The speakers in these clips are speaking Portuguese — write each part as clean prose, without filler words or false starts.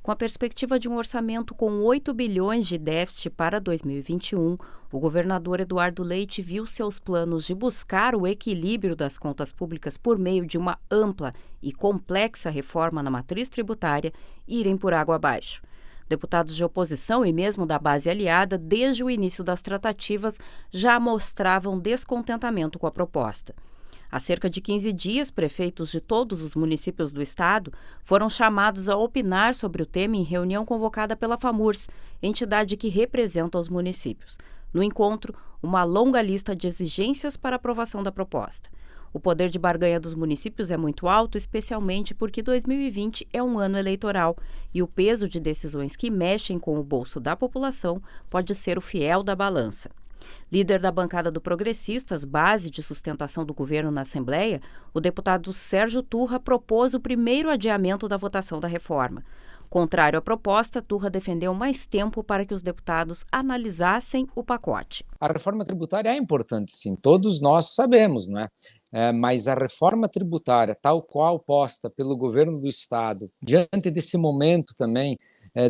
Com a perspectiva de um orçamento com 8 bilhões de déficit para 2021, o governador Eduardo Leite viu seus planos de buscar o equilíbrio das contas públicas por meio de uma ampla e complexa reforma na matriz tributária irem por água abaixo. Deputados de oposição e mesmo da base aliada, desde o início das tratativas, já mostravam descontentamento com a proposta. Há cerca de 15 dias, prefeitos de todos os municípios do estado foram chamados a opinar sobre o tema em reunião convocada pela FAMURS, entidade que representa os municípios. No encontro, uma longa lista de exigências para aprovação da proposta. O poder de barganha dos municípios é muito alto, especialmente porque 2020 é um ano eleitoral e o peso de decisões que mexem com o bolso da população pode ser o fiel da balança. Líder da bancada do Progressistas, base de sustentação do governo na Assembleia, o deputado Sérgio Turra propôs o primeiro adiamento da votação da reforma. Contrário à proposta, Turra defendeu mais tempo para que os deputados analisassem o pacote. A reforma tributária é importante, sim, todos nós sabemos, não é? Mas a reforma tributária, tal qual posta pelo governo do Estado, diante desse momento também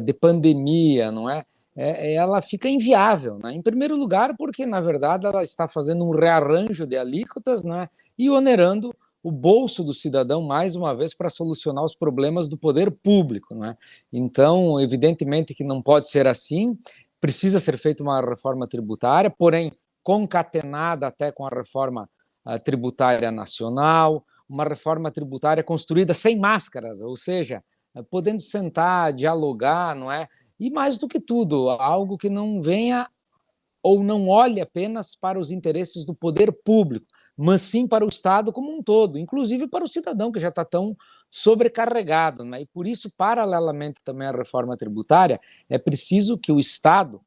de pandemia, não é? Ela fica inviável, né? Em primeiro lugar, porque, na verdade, ela está fazendo um rearranjo de alíquotas, né? E onerando o bolso do cidadão, mais uma vez, para solucionar os problemas do poder público, né? Então, evidentemente que não pode ser assim, precisa ser feita uma reforma tributária, porém, concatenada até com a reforma tributária nacional, uma reforma tributária construída sem máscaras, ou seja, podendo sentar, dialogar, não é? E mais do que tudo, algo que não venha ou não olhe apenas para os interesses do poder público, mas sim para o Estado como um todo, inclusive para o cidadão que já está tão sobrecarregado, né? E por isso, paralelamente também à reforma tributária, é preciso que o Estado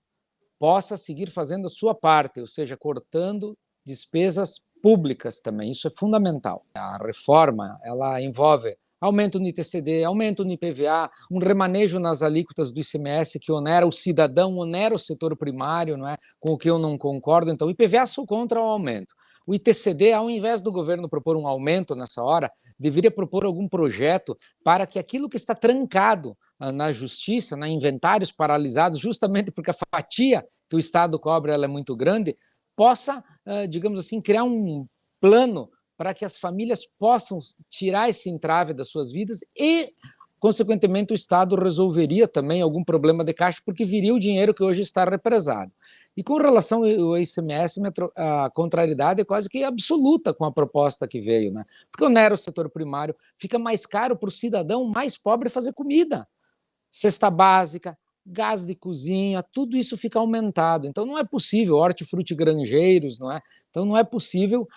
possa seguir fazendo a sua parte, ou seja, cortando despesas públicas também. Isso é fundamental. A reforma, ela envolve aumento no ITCD, aumento no IPVA, um remanejo nas alíquotas do ICMS que onera o cidadão, onera o setor primário, não é? Com o que eu não concordo. Então, o IPVA sou contra o aumento. O ITCD, ao invés do governo propor um aumento nessa hora, deveria propor algum projeto para que aquilo que está trancado na justiça, na inventários paralisados, justamente porque a fatia que o Estado cobra ela é muito grande, possa, digamos assim, criar um plano para que as famílias possam tirar esse entrave das suas vidas e, consequentemente, o Estado resolveria também algum problema de caixa, porque viria o dinheiro que hoje está represado. E com relação ao ICMS, a contrariedade é quase que absoluta com a proposta que veio, né? Porque onera o setor primário, fica mais caro para o cidadão mais pobre fazer comida. Cesta básica, gás de cozinha, tudo isso fica aumentado. Então não é possível, hortifruti grangeiros, não é? Então não é possível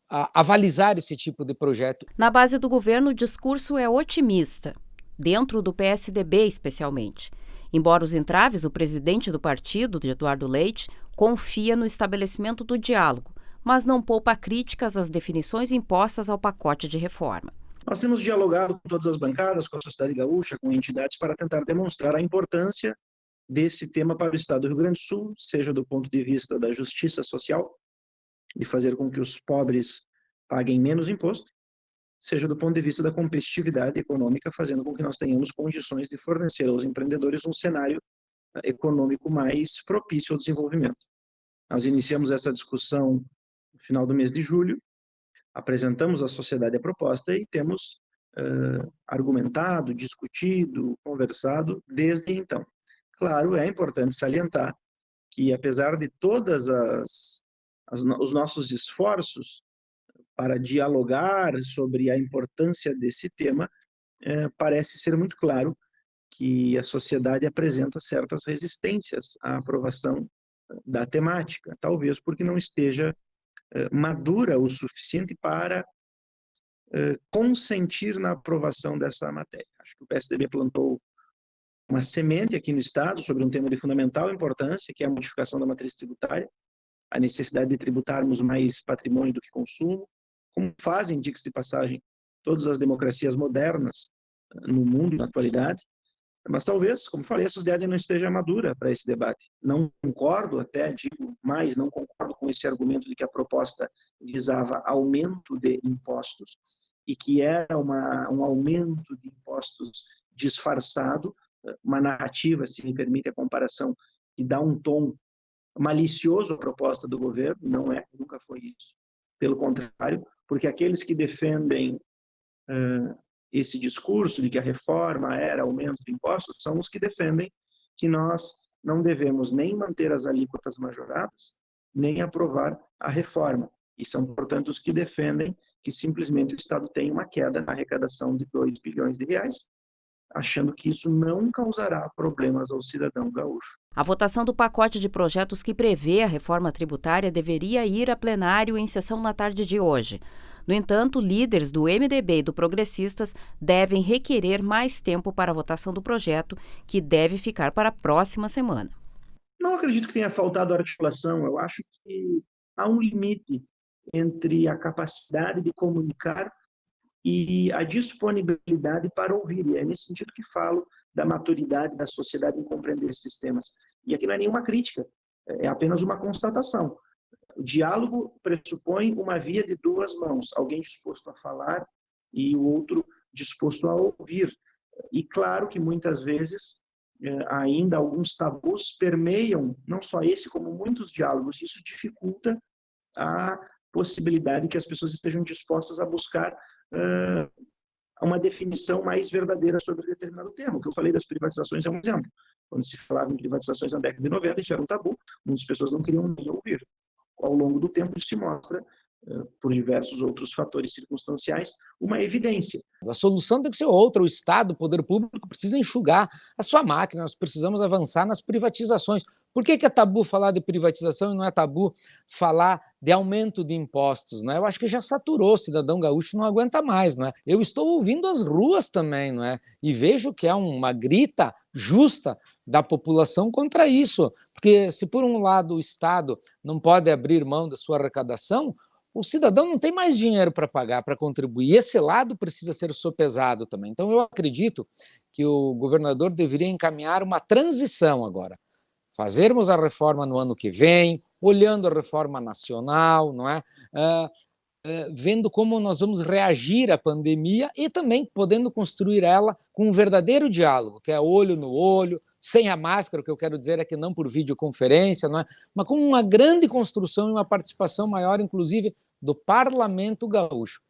avalizar esse tipo de projeto. Na base do governo, o discurso é otimista, dentro do PSDB especialmente. Embora os entraves, o presidente do partido, Eduardo Leite, confia no estabelecimento do diálogo, mas não poupa críticas às definições impostas ao pacote de reforma. Nós temos dialogado com todas as bancadas, com a sociedade gaúcha, com entidades, para tentar demonstrar a importância desse tema para o Estado do Rio Grande do Sul, seja do ponto de vista da justiça social, de fazer com que os pobres paguem menos imposto, seja do ponto de vista da competitividade econômica, fazendo com que nós tenhamos condições de fornecer aos empreendedores um cenário econômico mais propício ao desenvolvimento. Nós iniciamos essa discussão no final do mês de julho, apresentamos à sociedade a proposta e temos argumentado, discutido, conversado desde então. Claro, é importante salientar que, apesar de todas os nossos esforços para dialogar sobre a importância desse tema, parece ser muito claro que a sociedade apresenta certas resistências à aprovação da temática, talvez porque não esteja madura o suficiente para consentir na aprovação dessa matéria. Acho que o PSDB plantou uma semente aqui no Estado sobre um tema de fundamental importância, que é a modificação da matriz tributária, a necessidade de tributarmos mais patrimônio do que consumo, como fazem, diga-se de passagem, todas as democracias modernas no mundo, na atualidade. Mas talvez, como falei, a sociedade não esteja madura para esse debate. Não concordo, até digo mais, não concordo com esse argumento de que a proposta visava aumento de impostos e que era um aumento de impostos disfarçado uma narrativa, se me permite a comparação, que dá um tom malicioso à proposta do governo, não é, nunca foi isso. Pelo contrário, porque aqueles que defendem esse discurso de que a reforma era aumento de impostos são os que defendem que nós não devemos nem manter as alíquotas majoradas, nem aprovar a reforma. E são, portanto, os que defendem que simplesmente o Estado tem uma queda na arrecadação de 2 bilhões de reais, achando que isso não causará problemas ao cidadão gaúcho. A votação do pacote de projetos que prevê a reforma tributária deveria ir a plenário em sessão na tarde de hoje. No entanto, líderes do MDB e do Progressistas devem requerer mais tempo para a votação do projeto, que deve ficar para a próxima semana. Não acredito que tenha faltado articulação. Eu acho que há um limite entre a capacidade de comunicar e a disponibilidade para ouvir. E é nesse sentido que falo da maturidade da sociedade em compreender esses temas. E aqui não é nenhuma crítica, é apenas uma constatação. O diálogo pressupõe uma via de duas mãos, alguém disposto a falar e o outro disposto a ouvir. E claro que muitas vezes ainda alguns tabus permeiam não só esse, como muitos diálogos. Isso dificulta a possibilidade que as pessoas estejam dispostas a buscar uma definição mais verdadeira sobre determinado tema. O que eu falei das privatizações é um exemplo. Quando se falava em privatizações na década de 90, isso era um tabu, muitas pessoas não queriam nem ouvir. Ao longo do tempo, isso se mostra, por diversos outros fatores circunstanciais, uma evidência. A solução tem que ser outra. O Estado, o poder público, precisa enxugar a sua máquina. Nós precisamos avançar nas privatizações. Por que é tabu falar de privatização e não é tabu falar de aumento de impostos? Não é? Eu acho que já saturou, o cidadão gaúcho não aguenta mais. Não é? Eu estou ouvindo as ruas também, não é? E vejo que é uma grita justa da população contra isso. Porque se por um lado o Estado não pode abrir mão da sua arrecadação, o cidadão não tem mais dinheiro para pagar, para contribuir. Esse lado precisa ser sopesado também. Então, eu acredito que o governador deveria encaminhar uma transição agora. Fazermos a reforma no ano que vem, olhando a reforma nacional, não é? Vendo como nós vamos reagir à pandemia e também podendo construir ela com um verdadeiro diálogo, que é olho no olho, sem a máscara. O que eu quero dizer é que não por videoconferência, não é? Mas com uma grande construção e uma participação maior, inclusive, do Parlamento Gaúcho.